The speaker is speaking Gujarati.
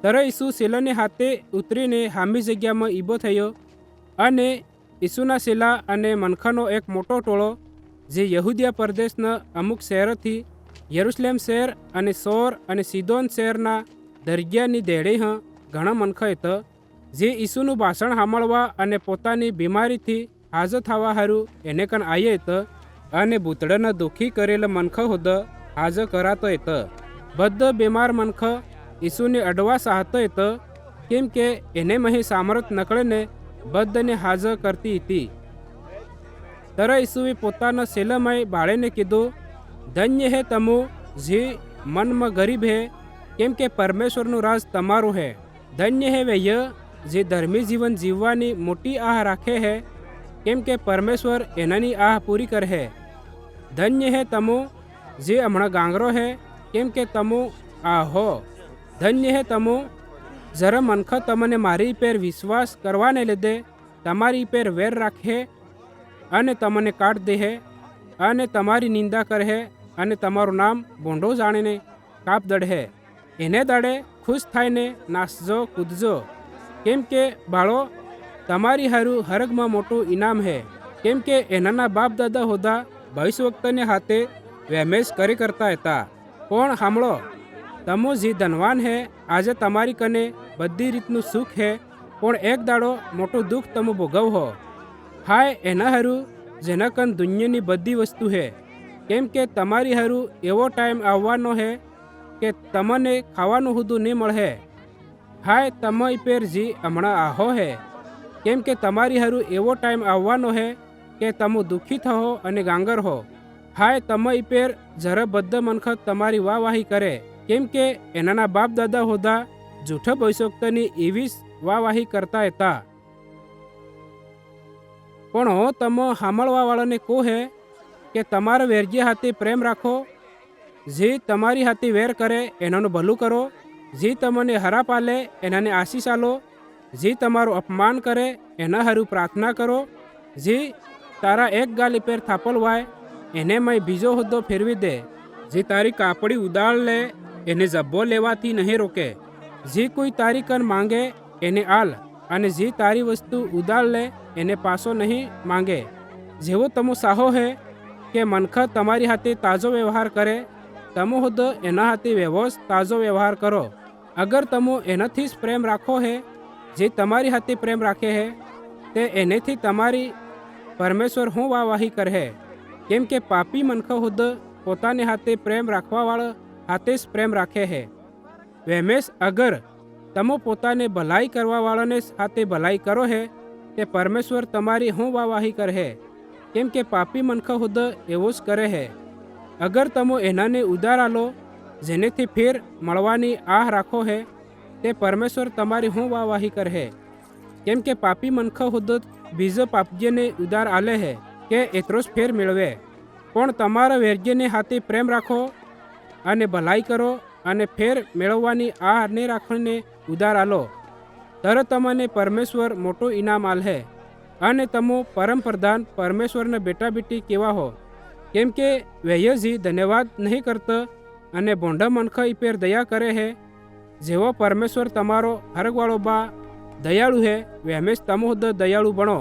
ત્યારે ઈસુ સેલાને હાથે ઉતરીને હામી જગ્યામાં ઊભો થયો અને ઈસુના સેલા અને મનખાનો એક મોટો ટોળો જે યહૂદિયા પ્રદેશના અમુક શહેરોથી યરુશલેમ શહેર અને સોર અને સિદોન શહેરના દરિયાની દેડે ઘણા મનખા હતા જે ઈસુનું ભાષણ સાંભળવા અને પોતાની બીમારીથી હાજર થવા હારું એને કન આવ્યા હતા અને ભૂતડાના દુઃખી કરેલા મનખા હોદ્દા હાજર કરાતો હતા. બધા બીમાર મનખા ઈસુને અડવા ચાહતા હતા કેમ કે એને મહી સામર્થ નકળીને બધાને હાજર કરતી હતી. ત્યારે ઈસુએ પોતાના સેલામાં બાળેને કીધું, ધન્ય હે તમો જે મનમાં ગરીબ હે કેમ કે પરમેશ્વરનું રાજ તમારું હે. ધન્ય હે વૈય જે ધર્મી જીવન જીવવાની મોટી આહ રાખે હે કેમ કે પરમેશ્વર એનાની આહ પૂરી કરે હે. ધન્ય હે તમો જે હમણાં ગાંગરો હે કેમ કે તમો આહો. ધન્ય હે તમો જરા મનખા તમને મારી પર વિશ્વાસ કરવાને લીધે તમારી પર વેર રાખે અને તમને કાઢ દે હે અને તમારી નિંદા કરે હે અને તમારું નામ ભોંડો જાણીને કાપ દડે. એને દાડે ખુશ થઈને નાચજો કૂદજો કેમ કે બાળો તમારી હારું હરગમાં મોટું ઇનામ હે કેમ કે એનાના બાપ દાદા હોદા ભવિષ્યવક્તાને હાથે વેમેશ કરી કરતા હતા. પણ સાંભળો, તમો જે ધનવાન હે આજે તમારી કને બધી રીતનું સુખ હે પણ એક દાડો મોટું દુઃખ તમે ભોગવહો. હાય એના હારું જેના કન દુનિયાની બધી વસ્તુ હે કેમ કે તમારી હારું એવો ટાઈમ આવવાનો હે કે તમને ખાવાનું હુદું નહીં મળે. હાય તમે પેર જે હમણાં આહો હે કેમ કે તમારી હારું એવો ટાઈમ આવવાનો હે કે તમે દુઃખી થહો અને ગાંગર હો. હાય તમે પેર જરા બધા મનખત તમારી વાહવાહી કરે કેમ કે એનાના બાપ દાદા હોદા જૂઠા ભવિષ્યવક્તાની એવી વાહવાહી કરતા હતા. પણ હો તમે સાંભળવાવાળાને કહો હે કે તમારા વેરજે હાથે પ્રેમ રાખો, જે તમારી હાથે વેર કરે એનાનું ભલું કરો, જે તમને હરા પાલે એનાને આશીષ આલો, જે તમારું અપમાન કરે એના હારું પ્રાર્થના કરો, જે તારા એક ગાલી પેર થાપલ વાય એને મય બીજો હોદ્દો ફેરવી દે, જે તારી કાપડી ઉદાળ લે એને જબ્બો લેવાથી નહીં રોકે, જે કોઈ તારી કન માંગે એને આલ અને જે તારી વસ્તુ ઉદાળ લે એને પાછો નહીં માંગે. જેવો તમો સાહો હે કે મનખા તમારી હાથે તાજો વ્યવહાર કરે તમો હોદ એના હાથે વ્યવસ તાજો વ્યવહાર કરો. અગર તમો એનાથી જ પ્રેમ રાખો હે જે તમારી હાથે પ્રેમ રાખે હે તે એનેથી તમારી પરમેશ્વર હું વાહવાહી કરે કેમ કે પાપી મનખા હોદ પોતાને હાથે પ્રેમ રાખવાવાળા હાથે જ પ્રેમ રાખે હે. વેમેશ અગર તમો પોતાને ભલાઈ કરવાવાળાને હાથે ભલાઈ કરો હે તે પરમેશ્વર તમારી હું વાહવાહી કરે કેમ કે પાપી મનખા હોદ એવો જ કરે હે. અગર તમો એનાને ઉધાર આલો જેનેથી ફેર મળવાની આહ રાખો હે તે પરમેશ્વર તમારી હું વાહવાહી કરે કેમ કે પાપી મનખા હોદ બીજો પાપજીને ઉધાર આલે હે કે એટલો જ ફેર મેળવે. પણ તમારા વેરજેને હાથે પ્રેમ રાખો અને ભલાઈ કરો અને ફેર મેળવવાની આહ ને રાખીને ઉધાર આલો ત્યારે તમને પરમેશ્વર મોટું ઇનામ આલહે અને તમો પરમ પ્રધાન પરમેશ્વરના બેટા બેટી કેવા હો કેમ કે વૈયજી ધન્યવાદ નહીં કરતા અને ભોંડા મનખા પેર દયા કરે હે. જેવો પરમેશ્વર તમારો હરગવાળો બા દયાળુ હે વેમેશ તમો દયાળુ બનો.